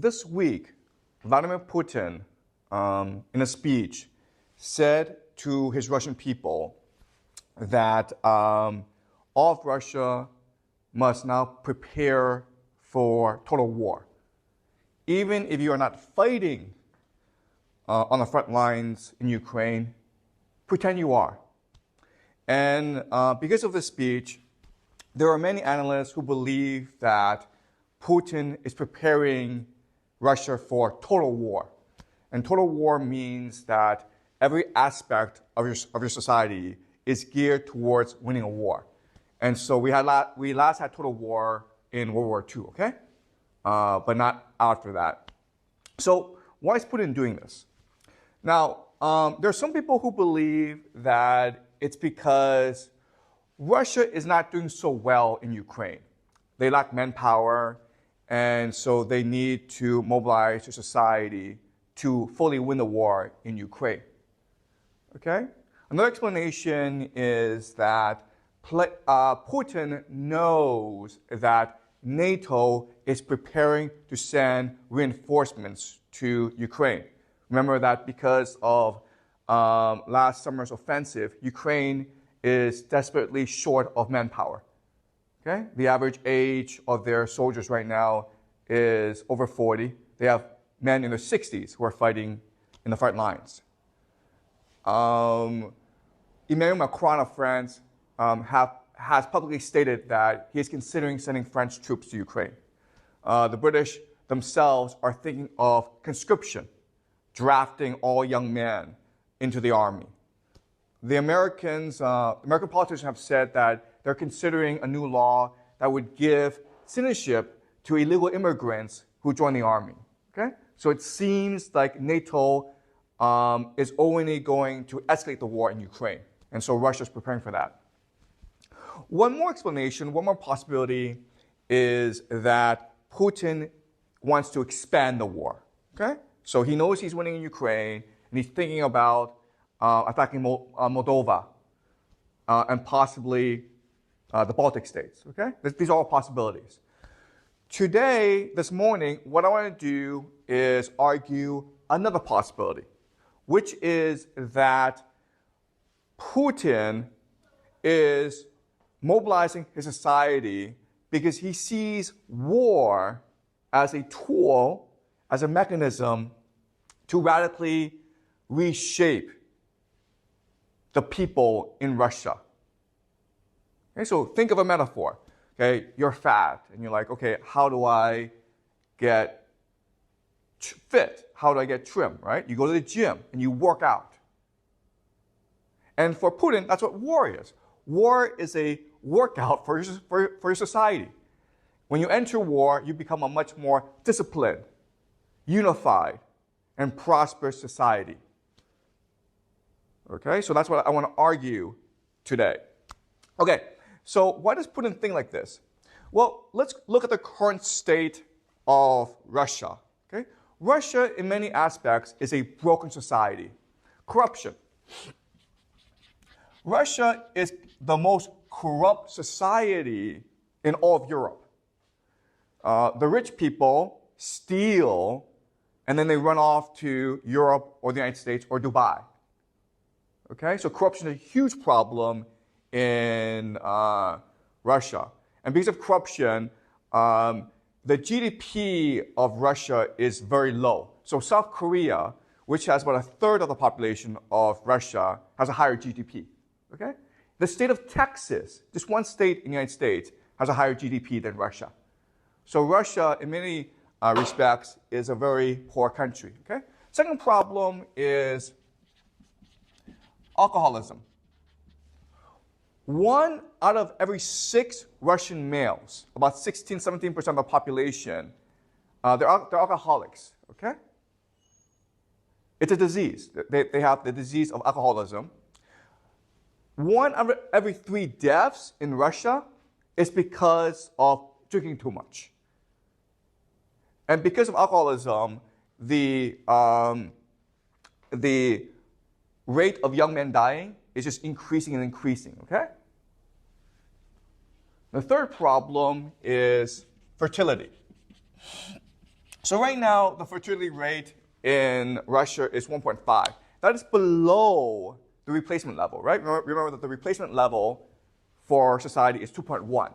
this week, Vladimir Putin, in a speech, said to his Russian people that all of Russia must now prepare for total war. Even if you are not fighting on the front lines in Ukraine, pretend you are. And because of this speech, there are many analysts who believe that Putin is preparing Russia for total war. And total war means that every aspect of your society is geared towards winning a war. And so we last had total war in World War II, okay? But not after that. So why is Putin doing this? Now, there are some people who believe that it's because Russia is not doing so well in Ukraine. They lack manpower, and so they need to mobilize their society to fully win the war in Ukraine. Okay? Another explanation is that Putin knows that NATO is preparing to send reinforcements to Ukraine. Remember that because of last summer's offensive, Ukraine is desperately short of manpower. Okay? The average age of their soldiers right now is over 40. They have men in their 60s who are fighting in the front lines. Emmanuel Macron of France has publicly stated that he is considering sending French troops to Ukraine. The British themselves are thinking of conscription, drafting all young men into the army. The American politicians have said that they're considering a new law that would give citizenship to illegal immigrants who join the army. Okay? So it seems like NATO is only going to escalate the war in Ukraine. And so Russia is preparing for that. One more explanation, one more possibility is that Putin wants to expand the war. Okay? So he knows he's winning in Ukraine, and he's thinking about attacking Moldova and possibly the Baltic states. Okay? These are all possibilities. Today, this morning, what I want to do is argue another possibility, which is that Putin is mobilizing his society because he sees war as a tool, as a mechanism to radically reshape the people in Russia. Okay, so think of a metaphor. Okay, you're fat, and you're like, okay, how do I get fit? How do I get trim, right? You go to the gym, and you work out. And for Putin, that's what war is. War is a workout for your society. When you enter war, you become a much more disciplined, unified, and prosperous society. Okay, so that's what I want to argue today. Okay, so why does Putin think like this? Well, let's look at the current state of Russia. Okay, Russia, in many aspects, is a broken society. Corruption. Russia is the most corrupt society in all of Europe. The rich people steal, and then they run off to Europe or the United States or Dubai. Okay, so corruption is a huge problem in Russia. And because of corruption, the GDP of Russia is very low. So South Korea, which has about a third of the population of Russia, has a higher GDP. Okay? The state of Texas, just one state in the United States, has a higher GDP than Russia. So Russia, in many respects, is a very poor country. Okay? Second problem is alcoholism. 1 out of every 6 Russian males, about 16-17% of the population, they're alcoholics. Okay? It's a disease. They have the disease of alcoholism. 1 out of every 3 deaths in Russia is because of drinking too much. And because of alcoholism, the rate of young men dying is just increasing and increasing, okay? The third problem is fertility. So right now, the fertility rate in Russia is 1.5. That is below the replacement level, right? Remember that the replacement level for society is 2.1.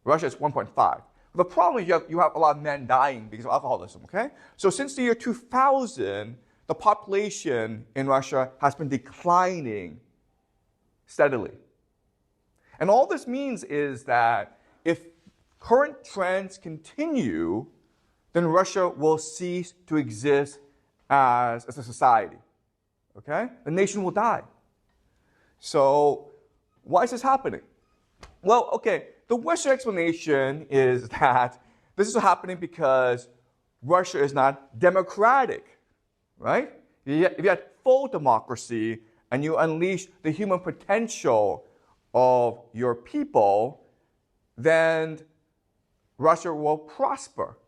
Russia is 1.5. The problem is you have a lot of men dying because of alcoholism, okay? So since the year 2000, the population in Russia has been declining steadily. And all this means is that if current trends continue, then Russia will cease to exist as a society, okay? The nation will die. So why is this happening? Well, okay, the Western explanation is that this is happening because Russia is not democratic, right? If you had full democracy and you unleash the human potential of your people, then Russia will prosper.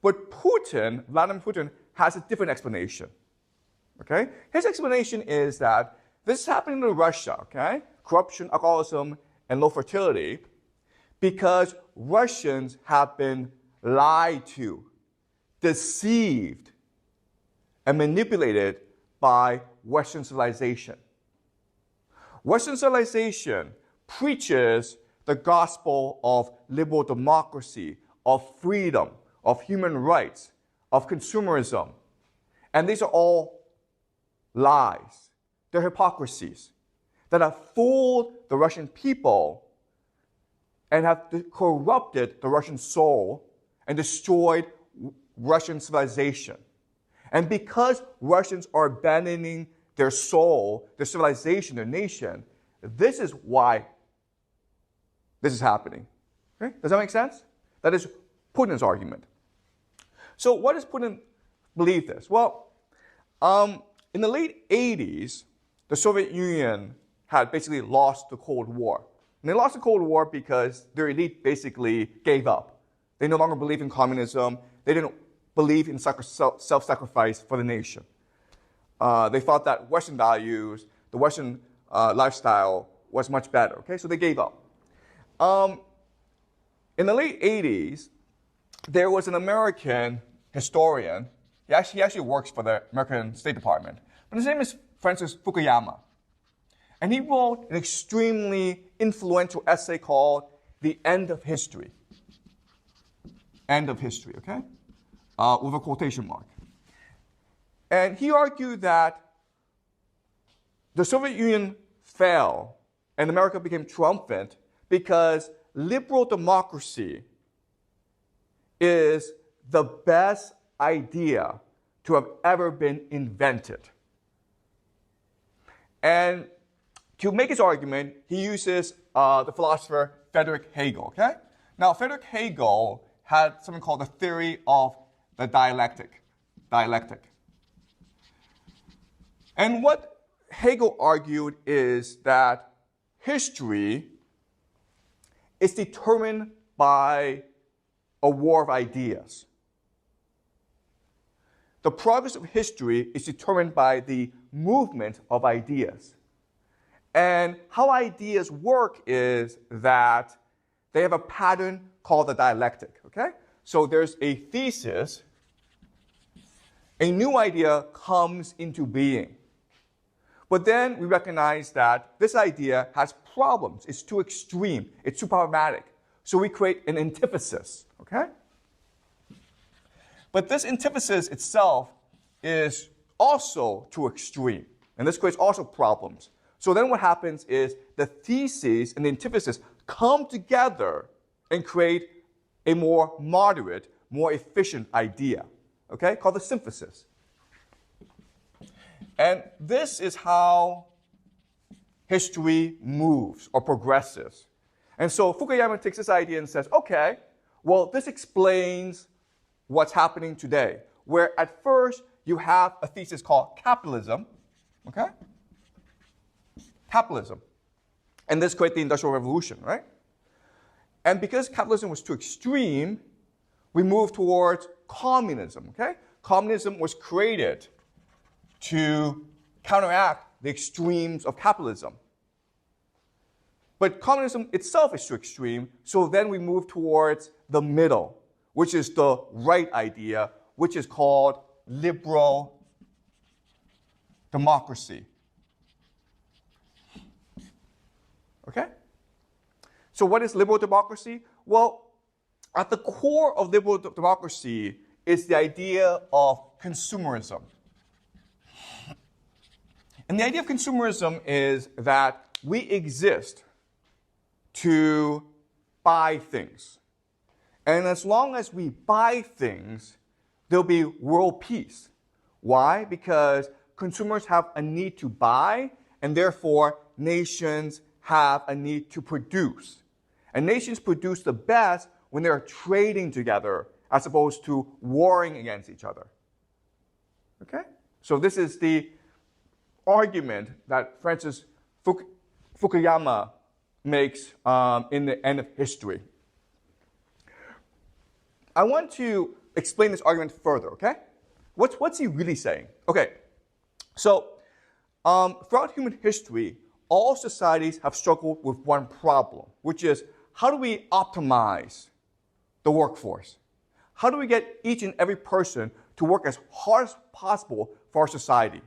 But Putin, Vladimir Putin, has a different explanation. Okay? His explanation is that this is happening in Russia, okay? Corruption, alcoholism, and low fertility, because Russians have been lied to, deceived, and manipulated by Western civilization. Western civilization preaches the gospel of liberal democracy, of freedom, of human rights, of consumerism. And these are all lies. They're hypocrisies that have fooled the Russian people and have corrupted the Russian soul and destroyed Russian civilization. And because Russians are abandoning their soul, their civilization, their nation, this is why this is happening. Okay? Does that make sense? That is Putin's argument. So what does Putin believe this? Well, in the late 80s, the Soviet Union had basically lost the Cold War. And they lost the Cold War because their elite basically gave up. They no longer believed in communism. They didn't believe in self-sacrifice for the nation. They thought that Western values, the Western lifestyle was much better. Okay, so they gave up. In the late 80s, there was an American historian. He actually works for the American State Department. But his name is Francis Fukuyama. And he wrote an extremely influential essay called The End of History. End of history, okay? With a quotation mark. And he argued that the Soviet Union fell and America became triumphant because liberal democracy is the best idea to have ever been invented. And to make his argument, he uses the philosopher Friedrich Hegel, okay? Now, Friedrich Hegel had something called the theory of the dialectic. And what Hegel argued is that history is determined by a war of ideas. The progress of history is determined by the movement of ideas. And how ideas work is that they have a pattern called the dialectic, okay? So there's a thesis, a new idea comes into being. But then we recognize that this idea has problems. It's too extreme. It's too problematic. So we create an antithesis, okay? But this antithesis itself is also too extreme. And this creates also problems. So then what happens is the thesis and the antithesis come together and create a more moderate, more efficient idea, okay, called the synthesis. And this is how history moves or progresses. And so Fukuyama takes this idea and says, okay, well, this explains what's happening today, where at first you have a thesis called capitalism, okay? Capitalism. And this created the Industrial Revolution, right? And because capitalism was too extreme, we moved towards communism, okay? Communism was created to counteract the extremes of capitalism. But communism itself is too extreme, so then we move towards the middle, which is the right idea, which is called liberal democracy. Okay? So what is liberal democracy? Well, at the core of liberal democracy is the idea of consumerism. And the idea of consumerism is that we exist to buy things. And as long as we buy things, there'll be world peace. Why? Because consumers have a need to buy, and therefore nations have a need to produce. And nations produce the best when they're trading together as opposed to warring against each other. Okay? So this is the argument that Francis Fukuyama makes in the end of history. I want to explain this argument further, okay? What's he really saying? Okay, so throughout human history, all societies have struggled with one problem, which is how do we optimize the workforce? How do we get each and every person to work as hard as possible for our society?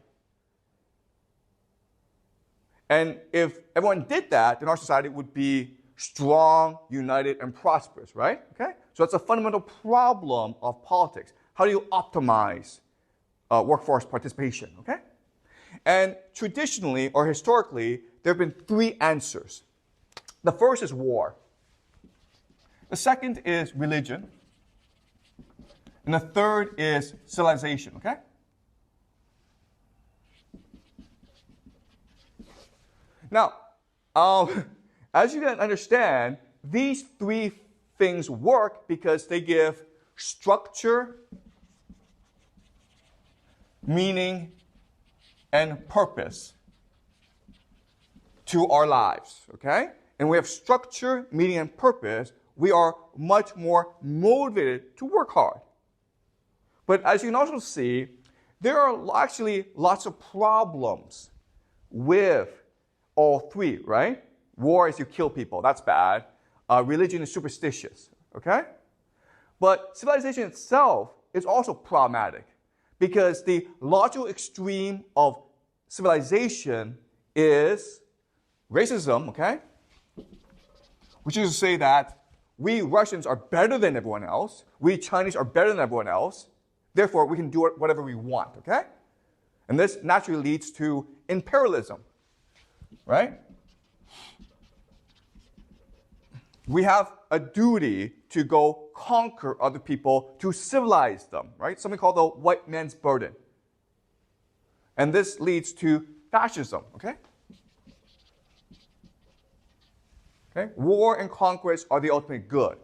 And if everyone did that, then our society would be strong, united, and prosperous, right? Okay? So that's a fundamental problem of politics. How do you optimize workforce participation, okay? And traditionally, or historically, there have been three answers. The first is war. The second is religion. And the third is civilization, okay? Now, as you can understand, these three things work because they give structure, meaning, and purpose to our lives, okay? And we have structure, meaning, and purpose. We are much more motivated to work hard. But as you can also see, there are actually lots of problems with all three, right? War is you kill people, that's bad. Religion is superstitious, okay? But civilization itself is also problematic because the logical extreme of civilization is racism, okay? Which is to say that we Russians are better than everyone else, we Chinese are better than everyone else, therefore we can do whatever we want, okay? And this naturally leads to imperialism, right? We have a duty to go conquer other people, to civilize them, right? Something called the white man's burden. And this leads to fascism, okay? Okay? War and conquest are the ultimate good.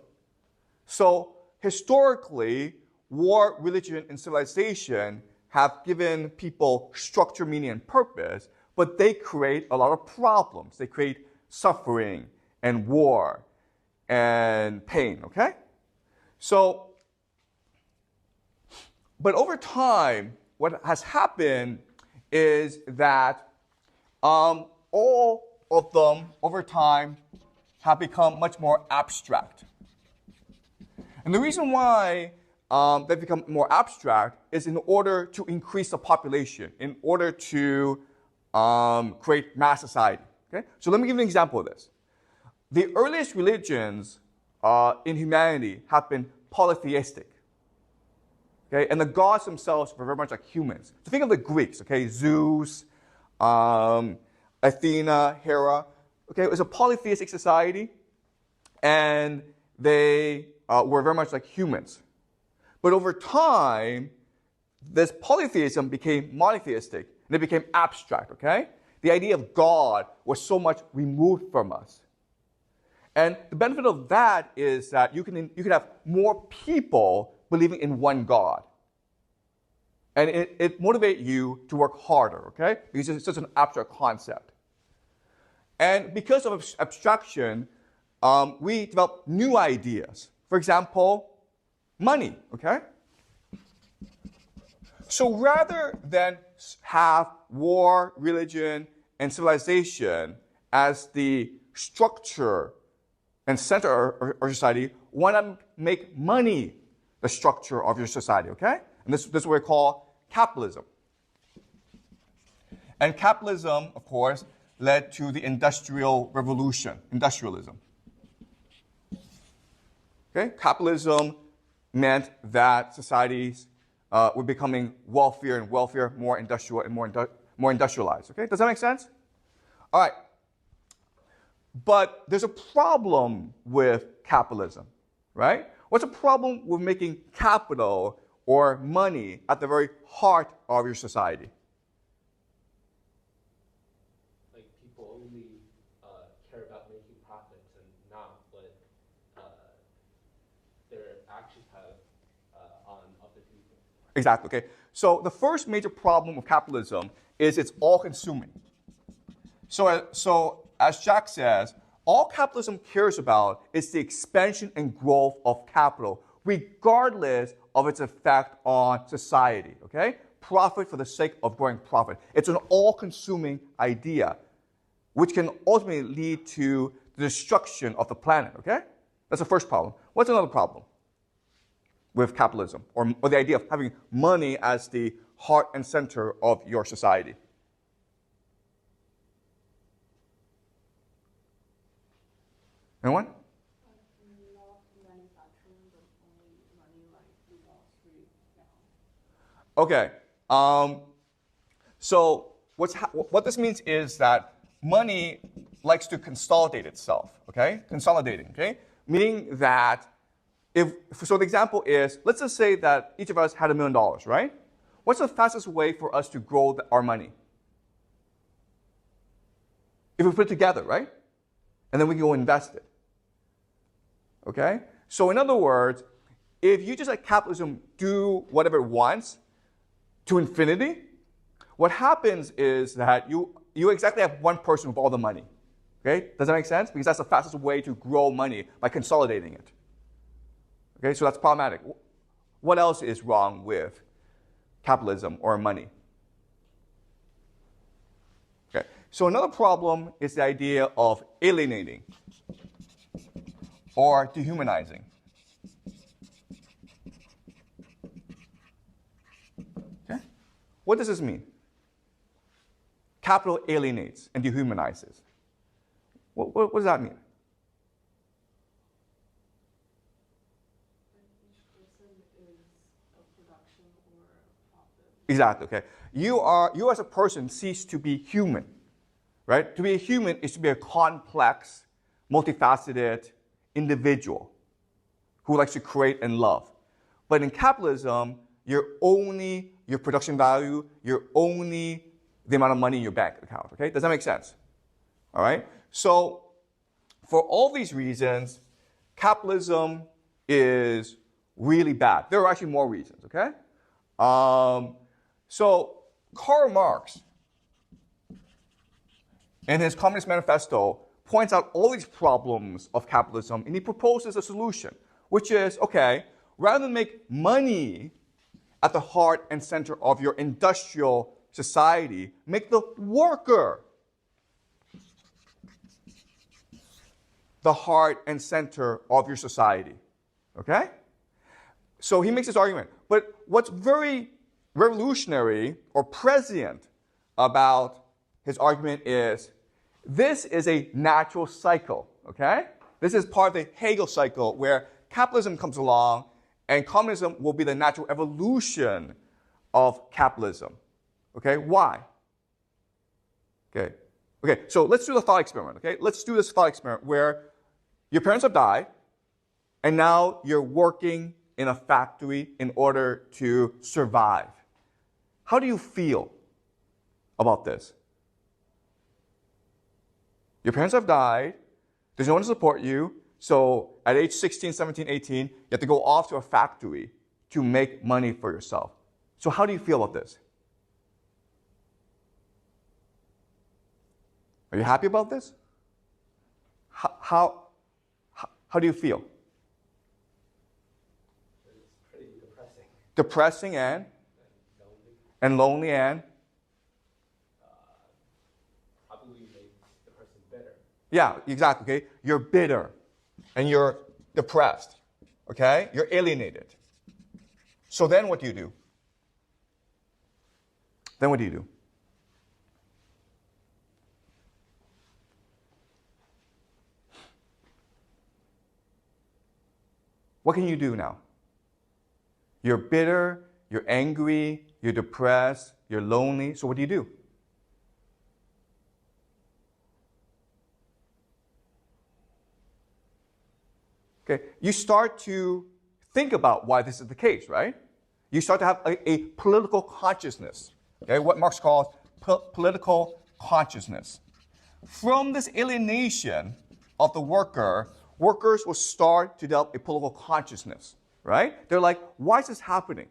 So historically, war, religion, and civilization have given people structure, meaning, and purpose, but they create a lot of problems. They create suffering and war and pain, okay? So, but over time, what has happened is that all of them, over time, have become much more abstract. And the reason why they've become more abstract is in order to increase the population, in order to create mass society. Okay? So let me give you an example of this. The earliest religions in humanity have been polytheistic. Okay? And the gods themselves were very much like humans. So think of the Greeks, okay? Zeus, Athena, Hera. Okay? It was a polytheistic society, and they were very much like humans. But over time, this polytheism became monotheistic, and it became abstract, okay? The idea of God was so much removed from us. And the benefit of that is that you can have more people believing in one God. And it motivates you to work harder, okay? Because it's just an abstract concept. And because of abstraction, we develop new ideas. For example, money, okay? So rather than have war, religion, and civilization as the structure and center of our society, why not make money the structure of your society, okay? And this is what we call capitalism. And capitalism, of course, led to the Industrial Revolution, industrialism. Okay? Capitalism meant that societies were becoming wealthier and wealthier, more industrial and more industrialized. Okay? Does that make sense? All right. But there's a problem with capitalism, right? What's the problem with making capital or money at the very heart of your society? Like people only care about making profits and not what their actions have on other people. Exactly, okay. So the first major problem with capitalism is it's all-consuming. So as Jack says, all capitalism cares about is the expansion and growth of capital, regardless of its effect on society, okay? Profit for the sake of growing profit. It's an all-consuming idea, which can ultimately lead to the destruction of the planet, okay? That's the first problem. What's another problem with capitalism, or the idea of having money as the heart and center of your society? Anyone? Not manufacturing, but only money like the Wall Street now. Okay. So what this means is that money likes to consolidate itself. Okay, consolidating. Okay, meaning that so the example is, let's just say that each of us had $1 million, right? What's the fastest way for us to grow our money? If we put it together, right? And then we can go invest it. Okay? So in other words, if you just let capitalism do whatever it wants to infinity, what happens is that you exactly have one person with all the money. Okay? Does that make sense? Because that's the fastest way to grow money, by consolidating it. Okay? So that's problematic. What else is wrong with capitalism or money? Okay. So another problem is the idea of alienating or dehumanizing. Okay? What does this mean? Capital alienates and dehumanizes. What does that mean? Each person is a production or a profit. Exactly, okay. You as a person cease to be human, right? To be a human is to be a complex, multifaceted individual who likes to create and love. But in capitalism, you're only your production value, you're only the amount of money in your bank account, okay? Does that make sense? All right? So for all these reasons, capitalism is really bad. There are actually more reasons, okay? So Karl Marx, in his Communist Manifesto, points out all these problems of capitalism, and he proposes a solution, which is, okay, rather than make money at the heart and center of your industrial society, make the worker the heart and center of your society. Okay? So he makes this argument. But what's very revolutionary or prescient about his argument is this is a natural cycle. Okay? This is part of the Hegel cycle where capitalism comes along and communism will be the natural evolution of capitalism. Okay? Why? Okay. Okay, so let's do the thought experiment, okay? Let's do this thought experiment where your parents have died, and now you're working in a factory in order to survive. How do you feel about this? Your parents have died, there's no one to support you, so at age 16, 17, 18, you have to go off to a factory to make money for yourself. So how do you feel about this? Are you happy about this? How do you feel? It's pretty depressing. Depressing and lonely and Probably makes the person bitter. yeah, exactly. Okay, you're bitter and you're depressed. Okay, you're alienated. So then what do you do? Then what do you do? What can you do now? You're bitter, you're angry, you're depressed, you're lonely. So what do you do? Okay, you start to think about why this is the case, right? You start to have a political consciousness, okay? What Marx calls political consciousness. From this alienation of the worker, workers will start to develop a political consciousness, right? They're like, why is this happening?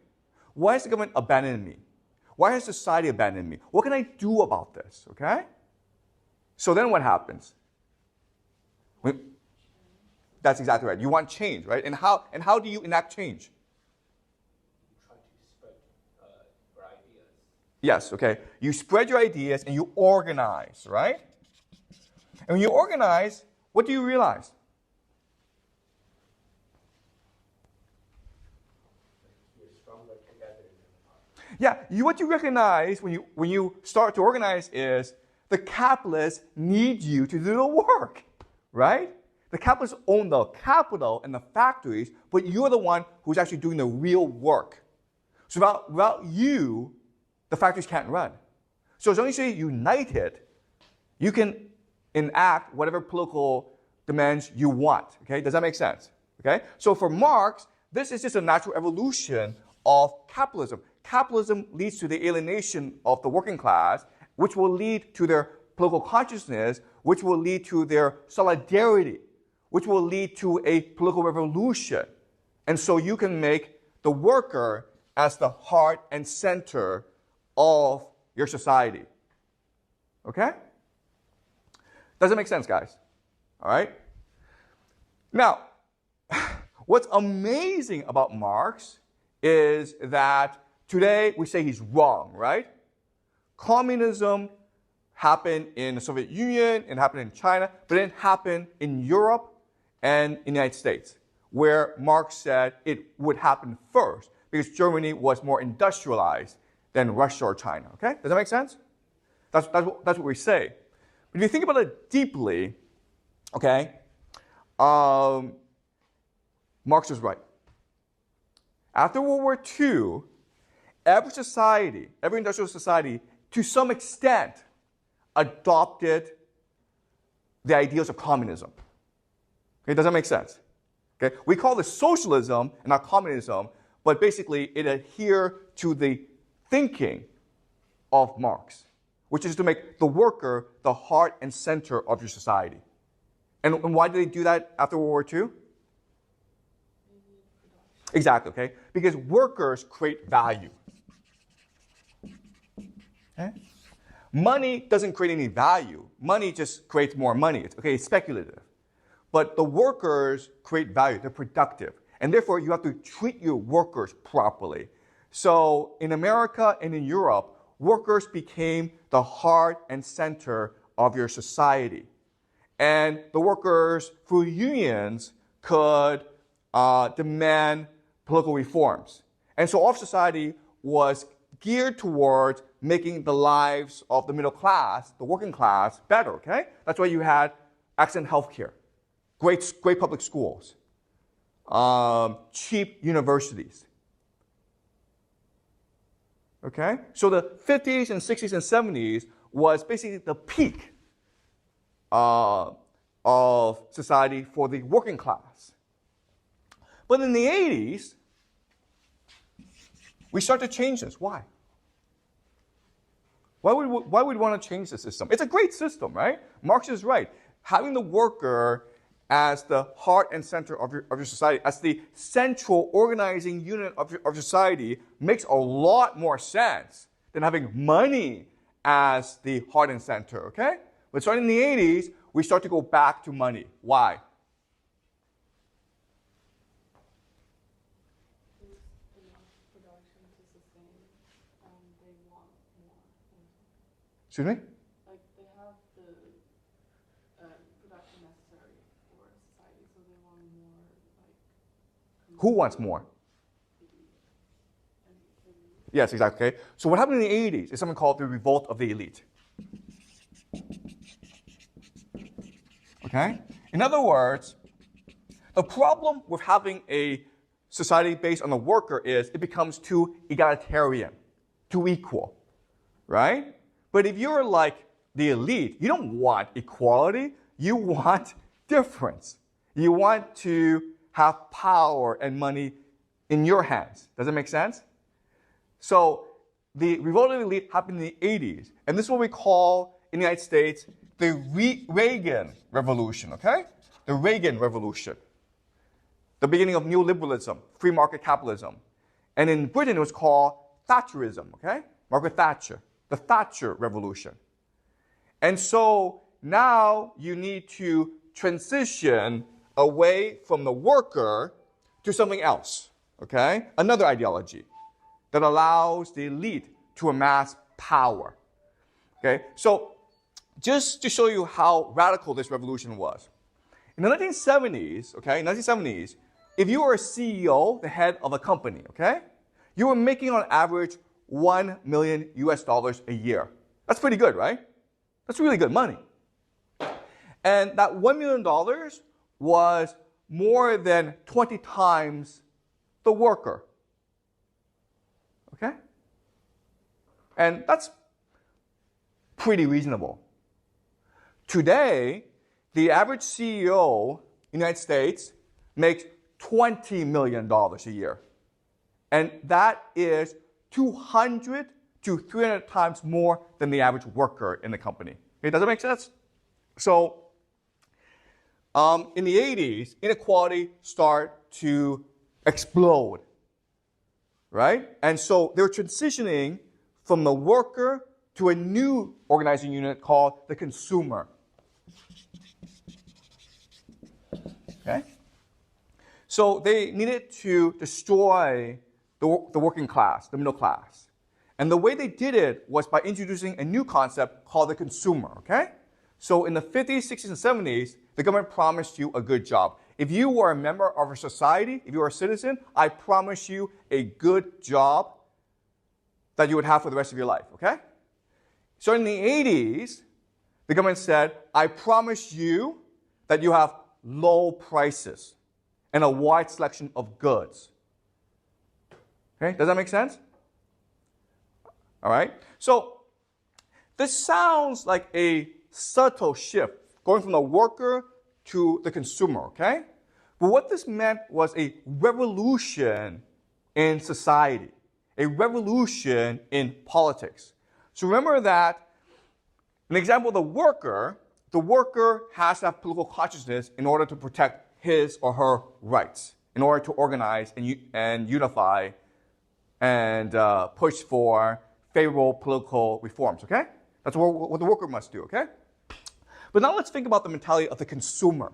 Why is the government abandoning me? Why has society abandoned me? What can I do about this, okay? So then what happens? That's exactly right. You want change, right? And how do you enact change? You try to spread your ideas. Yes, okay. You spread your ideas and you organize, right? And when you organize, what do you realize? You're stronger together than apart. Yeah, what you recognize when you start to organize is the capitalists need you to do the work, right? The capitalists own the capital and the factories, but you're the one who's actually doing the real work. So without you, the factories can't run. So as long as you're united, you can enact whatever political demands you want. Okay, does that make sense? Okay, so for Marx, this is just a natural evolution of capitalism. Capitalism leads to the alienation of the working class, which will lead to their political consciousness, which will lead to their solidarity, which will lead to a political revolution. And so you can make the worker as the heart and center of your society. Okay? Does it make sense, guys? All right? Now, what's amazing about Marx is that today we say he's wrong, right? Communism happened in the Soviet Union, it happened in China, but it happened in Europe and in the United States, where Marx said it would happen first because Germany was more industrialized than Russia or China. Okay? Does that make sense? That's what we say. But if you think about it deeply, okay, Marx was right. After World War II, every society, every industrial society, to some extent, adopted the ideals of communism. Okay, does that make sense? Okay, we call this socialism and not communism, but basically it adhered to the thinking of Marx, which is to make the worker the heart and center of your society. And why did they do that after World War II? Exactly, okay? Because workers create value. Okay? Money doesn't create any value. Money just creates more money. It's speculative. But the workers create value. They're productive. And therefore, you have to treat your workers properly. So in America and in Europe, workers became the heart and center of your society. And the workers, through unions, could demand political reforms. And so all of society was geared towards making the lives of the middle class, the working class, better, okay? That's why you had excellent health care, great public schools, cheap universities. Okay? So the 50s and 60s and 70s was basically the peak of society for the working class. But in the 80s, we start to change this. Why? Why would we want to change the system? It's a great system, right? Marx is right. Having the worker as the heart and center of your society, as the central organizing unit of your society, makes a lot more sense than having money as the heart and center, okay? But starting in the 80s, we start to go back to money. Why? There's enough production to sustain, they want more. Excuse me? Like, they have the production necessary for society, so they want more, like... Who wants more? Yes, exactly. Okay? So what happened in the 80s is something called the revolt of the elite. Okay? In other words, the problem with having a society based on the worker is it becomes too egalitarian, too equal, right? But if you're like the elite, you don't want equality, you want difference. You want to have power and money in your hands. Does that make sense? So the revolt of the elite happened in the 80s, and this is what we call in the United States the Reagan Revolution, okay? The Reagan Revolution. The beginning of neoliberalism, free market capitalism. And in Britain, it was called Thatcherism, okay? Margaret Thatcher, the Thatcher Revolution. And so now you need to transition away from the worker to something else, okay? Another ideology that allows the elite to amass power, okay? So just to show you how radical this revolution was. In the 1970s, okay, if you were a CEO, the head of a company, okay, you were making on average $1 million a year. That's pretty good, right? That's really good money. And that $1 million was more than 20 times the worker. Okay? And that's pretty reasonable. Today, the average CEO in the United States makes $20 million a year. And that is 200 to 300 times more than the average worker in the company. Okay, does that make sense? So, in the 80s, inequality started to explode, right? And so they were transitioning from the worker to a new organizing unit called the consumer. Okay? So they needed to destroy the working class, the middle class. And the way they did it was by introducing a new concept called the consumer, okay? So in the 50s, 60s, and 70s, the government promised you a good job. If you were a member of a society, if you were a citizen, I promise you a good job that you would have for the rest of your life, okay? So in the 80s, the government said, I promise you that you have low prices and a wide selection of goods. Okay, does that make sense? All right. So this sounds like a subtle shift, going from the worker to the consumer, okay? But what this meant was a revolution in society, a revolution in politics. So remember that an example of the worker has to have political consciousness in order to protect his or her rights, in order to organize and unify and push for favorable political reforms, okay? That's what the worker must do, okay? But now let's think about the mentality of the consumer.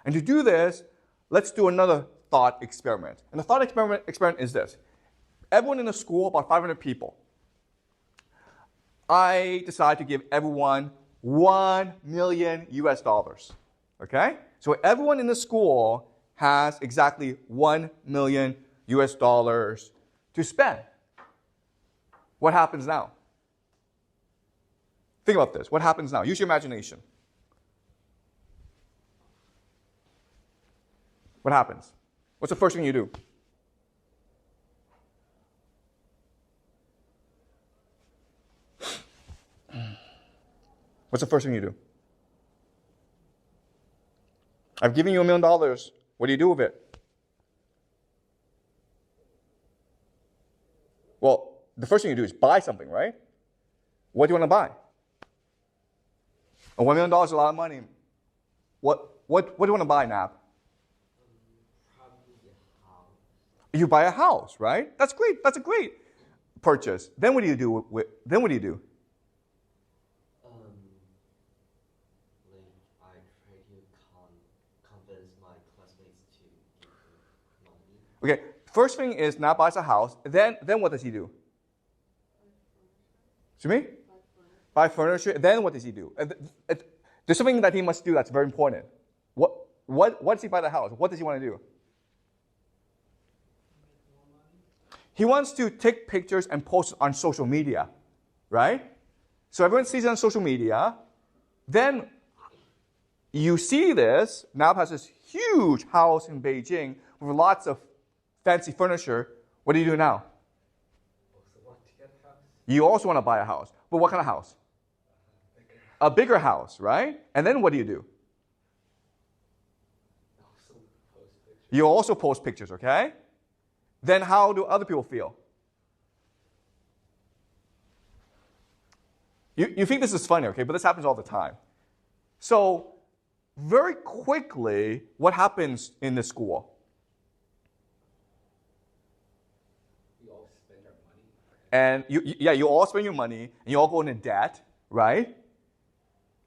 And to do this, let's do another thought experiment. And the thought experiment is this. Everyone in the school, about 500 people, I decide to give everyone $1 million, okay? So everyone in the school has exactly $1 million to spend. What happens now? Think about this. What happens now? Use your imagination. What happens? What's the first thing you do? What's the first thing you do? I've given you $1 million. What do you do with it? Well, the first thing you do is buy something, right? What do you want to buy? $1 million is a lot of money. What do you want to buy, Nab? Probably a house. You buy a house, right? That's great. That's a great purchase. Then what do you do? Then what do you do? I try to convince my classmates to give him money. Okay. First thing is Nab buys a house. Then what does he do? Excuse me? Buy furniture. Then what does he do? There's something that he must do that's very important. What does he buy the house? What does he want to do? He wants to take pictures and post it on social media, right? So everyone sees it on social media. Then you see this. Now has this huge house in Beijing with lots of fancy furniture. What do you do now? Also want to get a house. You also want to buy a house. But what kind of house? A bigger house, right? And then what do? Also post pictures. You also post pictures, okay? Then how do other people feel? You think this is funny, okay? But this happens all the time. So very quickly, what happens in the school? We all spend our money. And you all spend your money, and you all go into debt, right?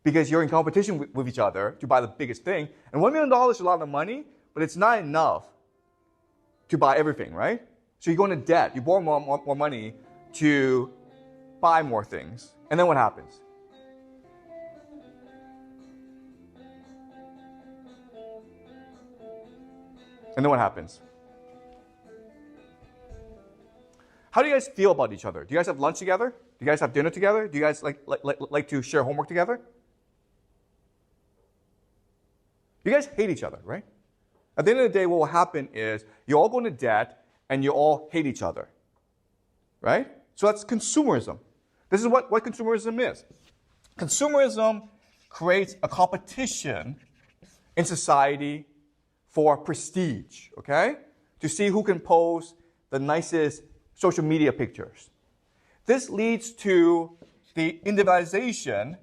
Because you're in competition with each other to buy the biggest thing. And $1 million is a lot of money, but it's not enough to buy everything, right? So you go into debt. You borrow more money to buy more things. And then what happens? And then what happens? How do you guys feel about each other? Do you guys have lunch together? Do you guys have dinner together? Do you guys like to share homework together? You guys hate each other, right? At the end of the day, what will happen is you all go into debt and you all hate each other, right? So that's consumerism. This is what consumerism is. Consumerism creates a competition in society for prestige, okay? To see who can post the nicest social media pictures. This leads to the individualization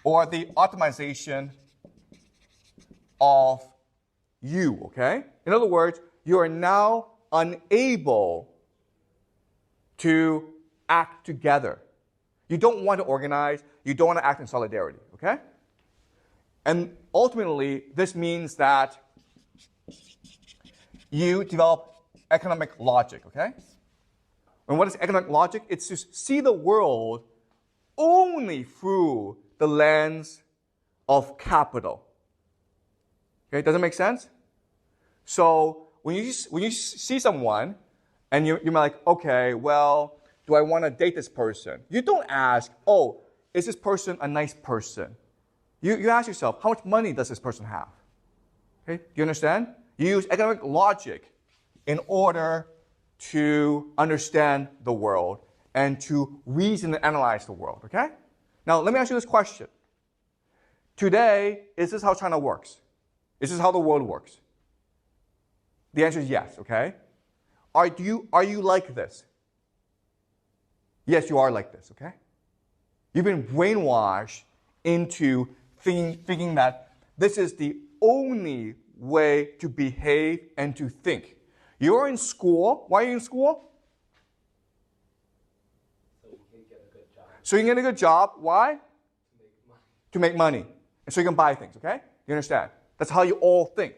or the optimization of you, okay? In other words, you are now unable to act together. You don't want to organize. You don't want to act in solidarity, okay? And ultimately, this means that you develop economic logic, okay? And what is economic logic? It's to see the world only through the lens of capital. Okay, does it make sense? So when you see someone and you're like, okay, well, do I want to date this person? You don't ask, oh, is this person a nice person? You ask yourself, how much money does this person have? Okay, do you understand? You use economic logic in order to understand the world and to reason and analyze the world, okay? Now, let me ask you this question. Today, is this how China works? Is this how the world works? The answer is yes, okay? Are you like this? Yes, you are like this, okay? You've been brainwashed into thinking that this is the only way to behave and to think. You're in school. Why are you in school? So you can get a good job. So you can get a good job. Why? To make money. To make money. And so you can buy things, okay? You understand? That's how you all think.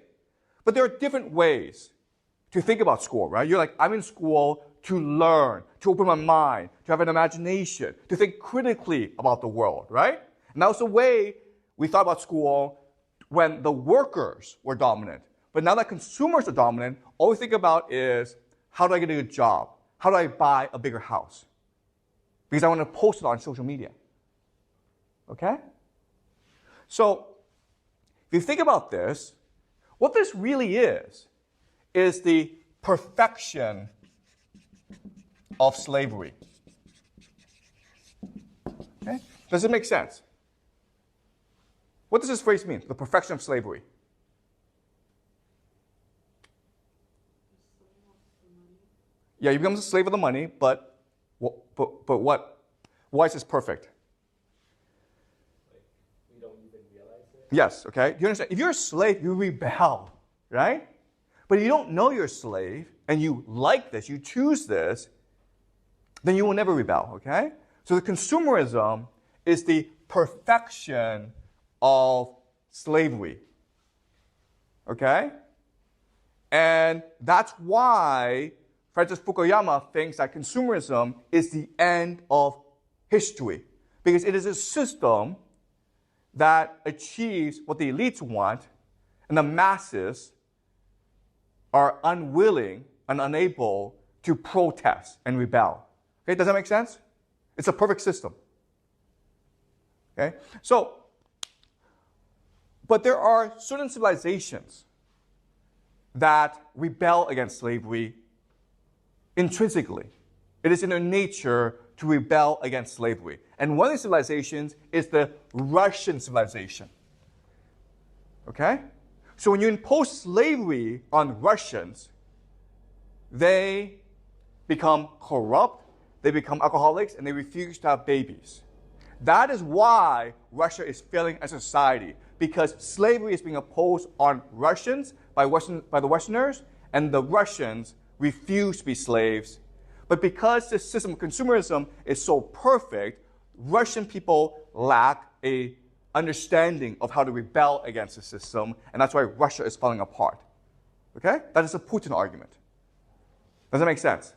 But there are different ways to think about school, right? You're like, I'm in school to learn, to open my mind, to have an imagination, to think critically about the world, right? And that was the way we thought about school when the workers were dominant. But now that consumers are dominant, all we think about is, how do I get a good job? How do I buy a bigger house? Because I want to post it on social media. Okay? So, if you think about this, what this really is the perfection of slavery. Okay? Does it make sense? What does this phrase mean? The perfection of slavery. Yeah, you become a slave of the money, but what? Why is this perfect? Like, we don't even realize it. Yes, okay? Do you understand? If you're a slave, you rebel, right? But if you don't know you're a slave, and you like this, you choose this, then you will never rebel, okay? So the consumerism is the perfection of slavery, okay? And that's why Francis Fukuyama thinks that consumerism is the end of history, because it is a system that achieves what the elites want, and the masses are unwilling, and unable to protest and rebel. Okay, does that make sense? It's a perfect system. Okay, so, but there are certain civilizations that rebel against slavery intrinsically. It is in their nature to rebel against slavery. And one of these civilizations is the Russian civilization. Okay? So when you impose slavery on Russians, they become corrupt, they become alcoholics, and they refuse to have babies. That is why Russia is failing as a society, because slavery is being imposed on Russians by the Westerners, and the Russians refuse to be slaves. But because this system of consumerism is so perfect, Russian people lack a understanding of how to rebel against the system, and that's why Russia is falling apart. Okay? That is a Putin argument. Does that make sense?